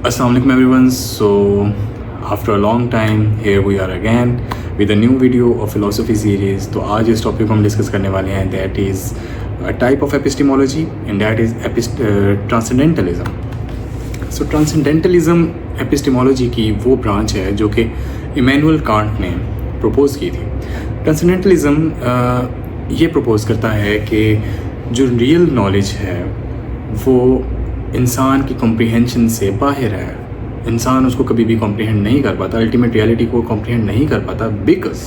Assalamualaikum everyone. So after a long time here we are again with a new video of philosophy series. तो आज इस topic को हम discuss करने वाले हैं, that is a type of epistemology and that is transcendentalism. So transcendentalism epistemology की वो ब्रांच है जो कि इमैनुअल कांट ने प्रपोज की थी. ट्रांसेंडेंटलिज्म ये प्रपोज करता है कि जो रियल नॉलेज है वो इंसान की कॉम्प्रिहेंशन से बाहर है. इंसान उसको कभी भी कॉम्प्रिहेंड नहीं कर पाता, अल्टीमेट रियलिटी को कॉम्प्रिहेंड नहीं कर पाता, because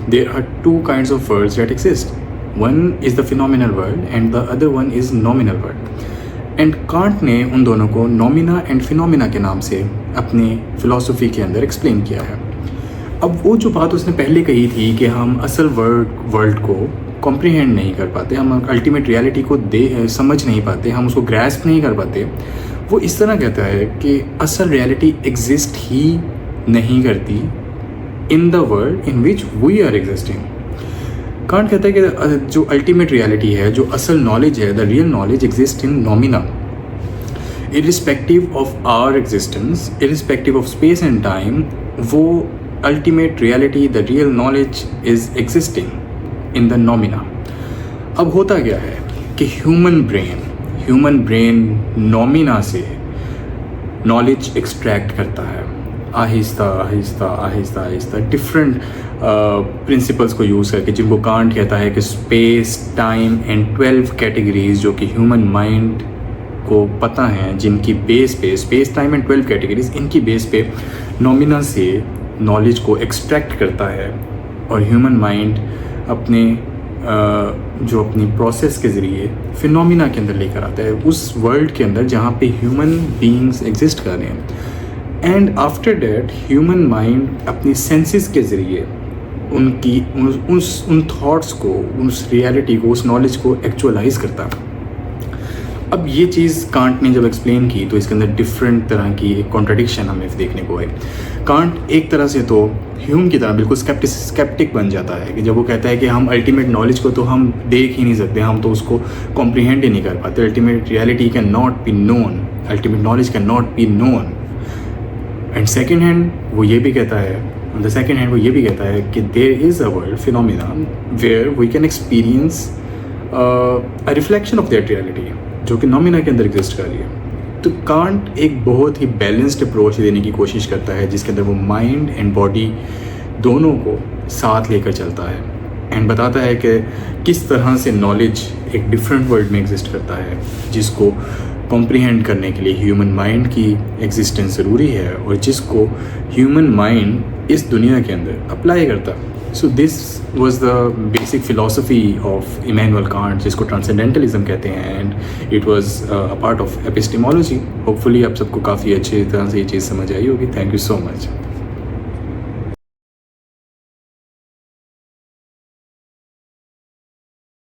there are two kinds of worlds that exist. One is the phenomenal world and the other one is nominal world. And Kant ने उन दोनों को नॉमिना एंड फिनोमिना के नाम से अपनी फ़िलासफ़ी के अंदर एक्सप्लेन किया है. अब वो जो बात उसने पहले कही थी कि हम असल वर्ल्ड को कॉम्प्रिहेंड नहीं कर पाते, हम अल्टीमेट रियलिटी को समझ नहीं पाते, हम उसको ग्रैस्प नहीं कर पाते, वो इस तरह कहता है कि असल रियलिटी एग्जिस्ट ही नहीं करती in the world in which we are existing. Kant कहता है कि जो अल्टीमेट रियलिटी है, जो असल नॉलेज है, the real knowledge exist in noumena, irrespective of our existence, irrespective of space and time. वो ultimate reality, the real knowledge is existing in the noumena. अब होता क्या है कि ह्यूमन ब्रेन नॉमिना से नॉलेज एक्सट्रैक्ट करता है आहिस्ता आहिस्ता डिफरेंट प्रिंसिपल्स को यूज़ करके, जिनको कांट कहता है कि स्पेस, टाइम एंड 12 कैटेगरीज जो कि ह्यूमन माइंड को पता हैं, जिनकी बेस पे स्पेस, टाइम एंड 12 कैटेगरीज, इनकी बेस पे नॉमिना से नॉलेज को एक्सट्रैक्ट करता है और ह्यूमन माइंड अपने अपनी प्रोसेस के ज़रिए फिनोमिना के अंदर लेकर आता है, उस वर्ल्ड के अंदर जहाँ पे ह्यूमन बीइंग्स एग्जिस्ट कर रहे हैं. And after that human mind अपनी सेंसेस के ज़रिए उन थॉट्स को, उस रियलिटी को, उस नॉलेज को एक्चुअलाइज करता है. अब ये चीज़ कांट ने जब एक्सप्लेन की तो इसके अंदर डिफरेंट तरह की एक कॉन्ट्रडिक्शन हमें देखने को है. कांट एक तरह से तो ह्यूम की तरह बिल्कुल स्केप्टिक बन जाता है कि जब वो कहता है कि हम अल्टीमेट नॉलेज को तो हम देख ही नहीं सकते, हम तो उसको कॉम्प्रिहेंड ही नहीं कर पाते. Ultimate reality can not be known, ultimate knowledge can not be known. And second hand वो ये भी कहता है कि there is a world phenomena where we can experience a reflection of that reality जो कि नॉमिना के अंदर एग्जिस्ट कर रही है. तो कांट एक बहुत ही बैलेंस्ड अप्रोच देने की कोशिश करता है जिसके अंदर वो माइंड एंड बॉडी दोनों को साथ लेकर चलता है एंड बताता है कि किस तरह से नॉलेज एक डिफरेंट वर्ल्ड में एग्जिस्ट करता है, जिसको कॉम्प्रिहेंड करने के लिए ह्यूमन माइंड की एग्जिस्टेंस ज़रूरी है और जिसको ह्यूमन माइंड इस दुनिया के अंदर अप्लाई करता है. So this was the basic philosophy of Immanuel Kant, जिसको ट्रांसेंडेंटलिज्म कहते हैं, and it was a part of epistemology. Hopefully आप सबको काफ़ी अच्छी तरह से ये चीज़ समझ आई होगी. Thank you so much.